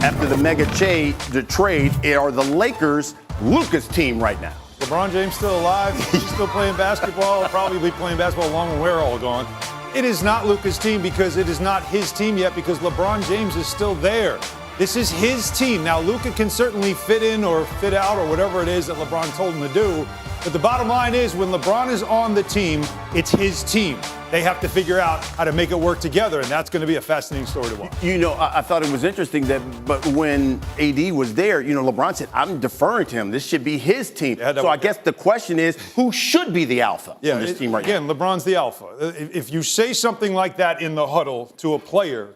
after the the trade, are the Lakers Luka's team right now? LeBron James still alive. He's still playing basketball. He'll probably be playing basketball long when we're all gone. It is not Luka's team because it is not his team yet because LeBron James is still there. This is his team. Now, Luka can certainly fit in or fit out or whatever it is that LeBron told him to do. But the bottom line is when LeBron is on the team, it's his team. They have to figure out how to make it work together, and that's going to be a fascinating story to watch. You know, I thought it was interesting but when AD was there, LeBron said, I'm deferring to him. This should be his team. Yeah, so I guess the question is, who should be the alpha on this team right now? Again, LeBron's the alpha. If you say something like that in the huddle to a player,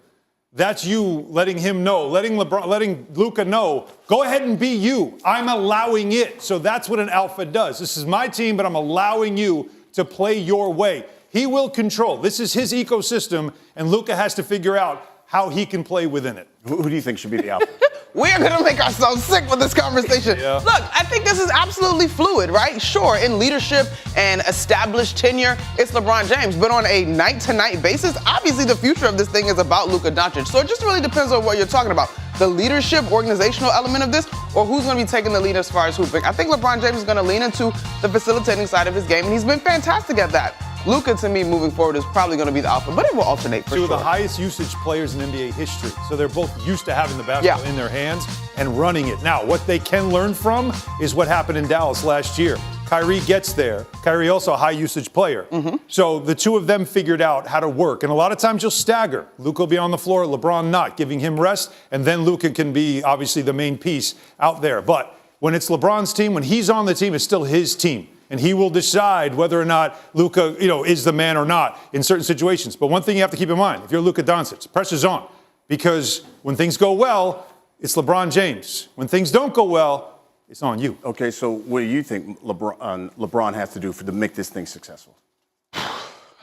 that's you letting him know, letting Luka know, go ahead and be you. I'm allowing it. So that's what an alpha does. This is my team, but I'm allowing you to play your way. He will control. This is his ecosystem, and Luka has to figure out how he can play within it. Who do you think should be the alpha? We are going to make ourselves sick with this conversation. Yeah. Look, I think this is absolutely fluid, right? Sure, in leadership and established tenure, it's LeBron James. But on a night-to-night basis, obviously the future of this thing is about Luka Doncic. So it just really depends on what you're talking about. The leadership, organizational element of this, or who's going to be taking the lead as far as hooping. I think LeBron James is going to lean into the facilitating side of his game, and he's been fantastic at that. Luka, to me, moving forward, is probably going to be the alpha, but it will alternate for sure. Two of the highest usage players in NBA history. So they're both used to having the basketball in their hands and running it. Now, what they can learn from is what happened in Dallas last year. Kyrie gets there. Kyrie also a high-usage player. Mm-hmm. So the two of them figured out how to work. And a lot of times you'll stagger. Luka will be on the floor, LeBron not, giving him rest. And then Luka can be, obviously, the main piece out there. But when it's LeBron's team, when he's on the team, it's still his team. And he will decide whether or not Luka, is the man or not in certain situations. But one thing you have to keep in mind, if you're Luka Doncic, pressure's on. Because when things go well, it's LeBron James. When things don't go well, it's on you. Okay, so what do you think LeBron has to do to make this thing successful?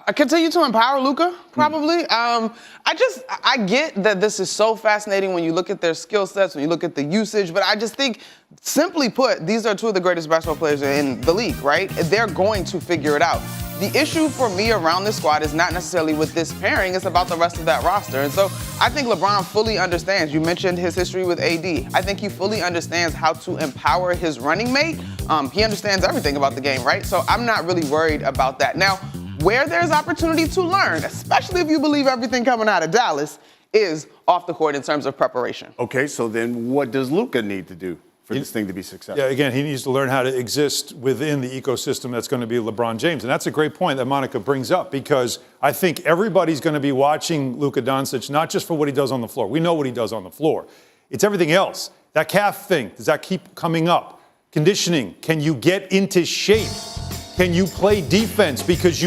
I continue to empower Luka, probably. I get that this is so fascinating when you look at their skill sets, when you look at the usage, but I just think, simply put, these are two of the greatest basketball players in the league, right? They're going to figure it out. The issue for me around this squad is not necessarily with this pairing, it's about the rest of that roster. And so I think LeBron fully understands. You mentioned his history with AD. I think he fully understands how to empower his running mate. He understands everything about the game, right? So I'm not really worried about that. Now, where there's opportunity to learn, especially if you believe everything coming out of Dallas, is off the court in terms of preparation. Okay, so then what does Luka need to do for this thing to be successful? Yeah, again, he needs to learn how to exist within the ecosystem that's going to be LeBron James. And that's a great point that Monica brings up because I think everybody's going to be watching Luka Doncic, not just for what he does on the floor. We know what he does on the floor. It's everything else. That calf thing, does that keep coming up? Conditioning, can you get into shape? Can you play defense? Because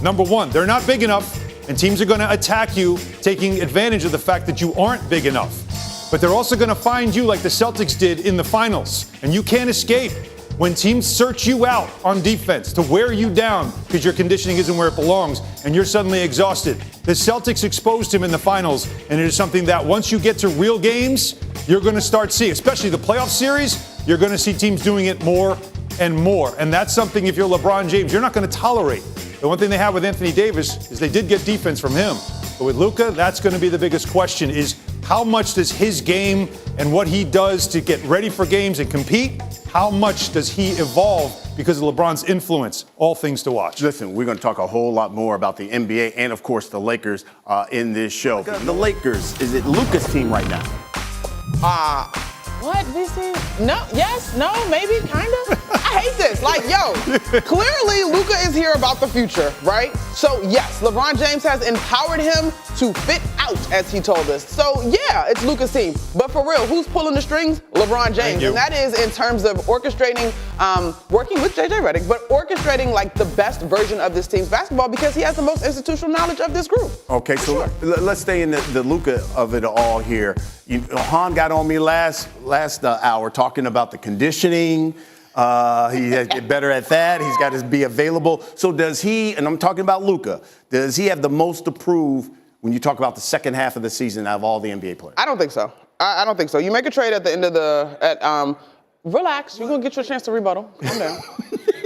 number one, they're not big enough, and teams are going to attack you, taking advantage of the fact that you aren't big enough. But they're also going to find you like the Celtics did in the finals, and you can't escape. When teams search you out on defense to wear you down because your conditioning isn't where it belongs and you're suddenly exhausted. The Celtics exposed him in the finals, and it is something that once you get to real games, you're going to start seeing, especially the playoff series, you're going to see teams doing it more and more. And that's something, if you're LeBron James, you're not going to tolerate. The one thing they have with Anthony Davis is they did get defense from him. But with Luka, that's going to be the biggest question is how much does his game and what he does to get ready for games and compete, how much does he evolve because of LeBron's influence? All things to watch. Listen, we're going to talk a whole lot more about the NBA and, of course, the Lakers in this show. The Lakers, is it Luka's team right now? What? This is no, yes, no, maybe, kind of. I hate this. Like, yo, clearly Luka is here about the future, right? So, yes, LeBron James has empowered him to fit out, as he told us. So, yeah, it's Luka's team. But for real, who's pulling the strings? LeBron James. And that is in terms of orchestrating, working with JJ Redick, but orchestrating like the best version of this team's basketball because he has the most institutional knowledge of this group. Okay, so let's stay in the Luka of it all here. Han got on me last hour talking about the conditioning. He has to get better at that. He's got to be available. So does he, and I'm talking about Luka, does he have the most to prove when you talk about the second half of the season out of all the NBA players? I don't think so. I don't think so. You make a trade at the end of relax. You're going to get your chance to rebuttal. Calm down.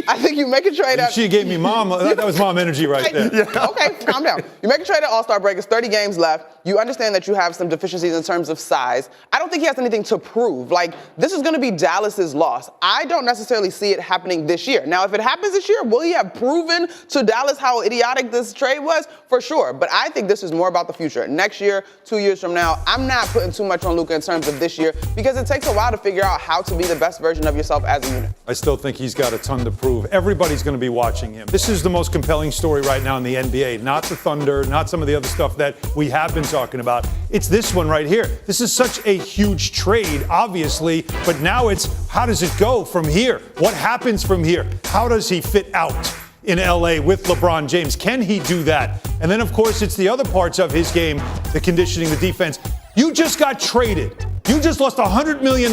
I think you make a trade at... She gave me that was mom energy right there. Okay, calm down. You make a trade at All-Star break. It's 30 games left. You understand that you have some deficiencies in terms of size. I don't think he has anything to prove. Like, this is going to be Dallas's loss. I don't necessarily see it happening this year. Now, if it happens this year, will he have proven to Dallas how idiotic this trade was? For sure. But I think this is more about the future. Next year, 2 years from now, I'm not putting too much on Luka in terms of this year because it takes a while to figure out how to be the best version of yourself as a unit. I still think he's got a ton to prove. Everybody's going to be watching him. This is the most compelling story right now in the NBA. Not the Thunder, not some of the other stuff that we have been talking about. It's this one right here. This is such a huge trade, obviously, but now it's how does it go from here? What happens from here? How does he fit out in LA with LeBron James? Can he do that? And then, of course, it's the other parts of his game, the conditioning, the defense. You just got traded. You just lost $100 million.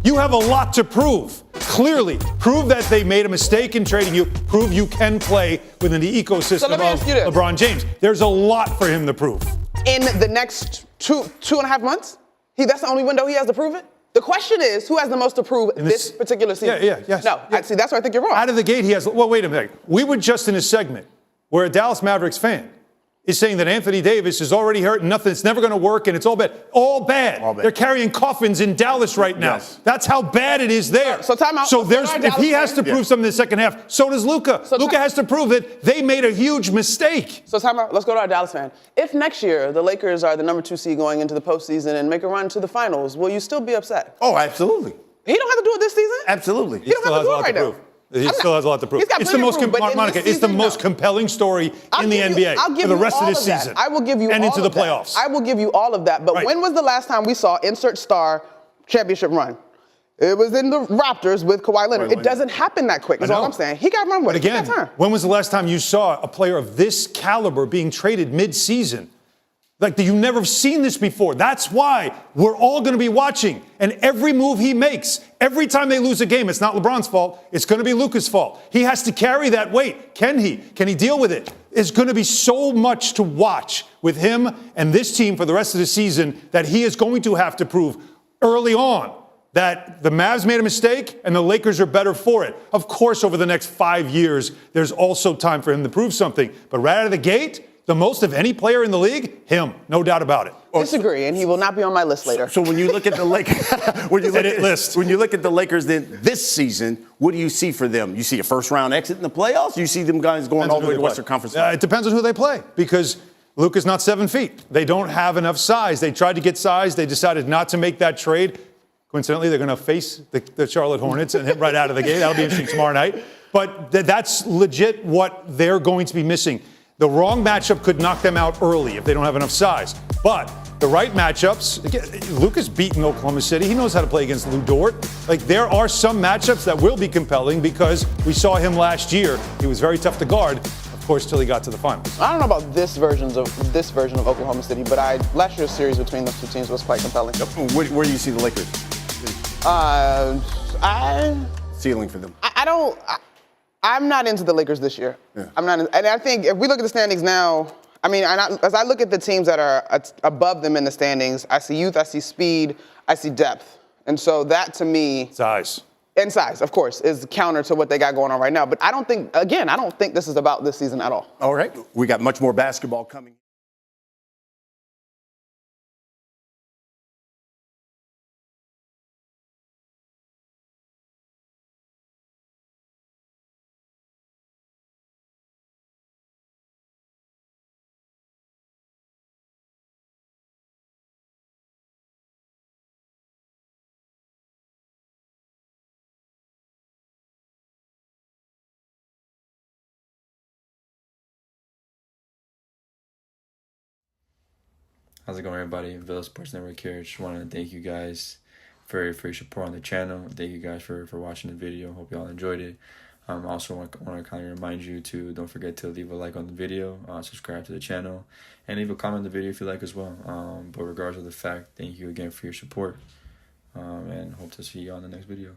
You have a lot to prove. Clearly, prove that they made a mistake in trading you. Prove you can play within the ecosystem of LeBron James. There's a lot for him to prove. In the next two and a half months? That's the only window he has to prove it? The question is, who has the most to prove this particular season? Yes. No, yeah. See, that's where I think you're wrong. Out of the gate, he has, well, wait a minute. We were just in a segment where a Dallas Mavericks fan is saying that Anthony Davis is already hurt and nothing, it's never going to work and it's all bad. All bad. They're carrying coffins in Dallas right now. Yes. That's how bad it is there. So time out. So if he has to prove something in the second half, so does Luka. Luka has to prove that they made a huge mistake. So time out. Let's go to our Dallas fan. If next year the Lakers are the number 2 seed going into the postseason and make a run to the finals, will you still be upset? Oh, absolutely. He don't have to do it this season. Absolutely. He don't have to do it right now. He still has a lot to prove. It's the most, Monica, it's the most compelling story in the NBA for the rest of this season. I will give you and all into the of that. playoffs. I will give you all of that. But when was the last time we saw insert star championship run? It was in the Raptors with Kawhi Leonard. It doesn't happen that quick, is all I'm saying. He got run with it. But again, when was the last time you saw a player of this caliber being traded mid-season? Like, you've never seen this before. That's why we're all going to be watching. And every move he makes, every time they lose a game, it's not LeBron's fault. It's going to be Luka's fault. He has to carry that weight. Can he? Can he deal with it? It's going to be so much to watch with him and this team for the rest of the season that he is going to have to prove early on that the Mavs made a mistake and the Lakers are better for it. Of course, over the next 5 years, there's also time for him to prove something. But right out of the gate, the most of any player in the league, him, no doubt about it. Disagree, and he will not be on my list later. So when you look at the Lakers, when you look at the Lakers then this season, what do you see for them? You see a first-round exit in the playoffs? You see them guys going all the way to Western Conference? It depends on who they play because Luka's not 7 feet. They don't have enough size. They tried to get size. They decided not to make that trade. Coincidentally, they're going to face the Charlotte Hornets and hit right out of the gate. That'll be interesting tomorrow night. But that's legit what they're going to be missing. The wrong matchup could knock them out early if they don't have enough size. But the right matchups, again, Luka's beaten Oklahoma City. He knows how to play against Lou Dort. Like, there are some matchups that will be compelling because we saw him last year. He was very tough to guard, of course, till he got to the finals. I don't know about this version of Oklahoma City, but last year's series between those two teams was quite compelling. Where do you see the Lakers? Ceiling for them. I'm not into the Lakers this year. Yeah. I'm not, and I think if we look at the standings now, I mean, as I look at the teams that are above them in the standings, I see youth, I see speed, I see depth, and so that to me, size, of course, is counter to what they got going on right now. But I don't think this is about this season at all. All right, we got much more basketball coming. How's it going, everybody? Villa Sports Network here. Just want to thank you guys for your support on the channel. Thank you guys for watching the video. Hope you all enjoyed it. Also want to kind of remind you to don't forget to leave a like on the video, subscribe to the channel, and leave a comment on the video if you like as well. But regardless of the fact, thank you again for your support, and hope to see you on the next video.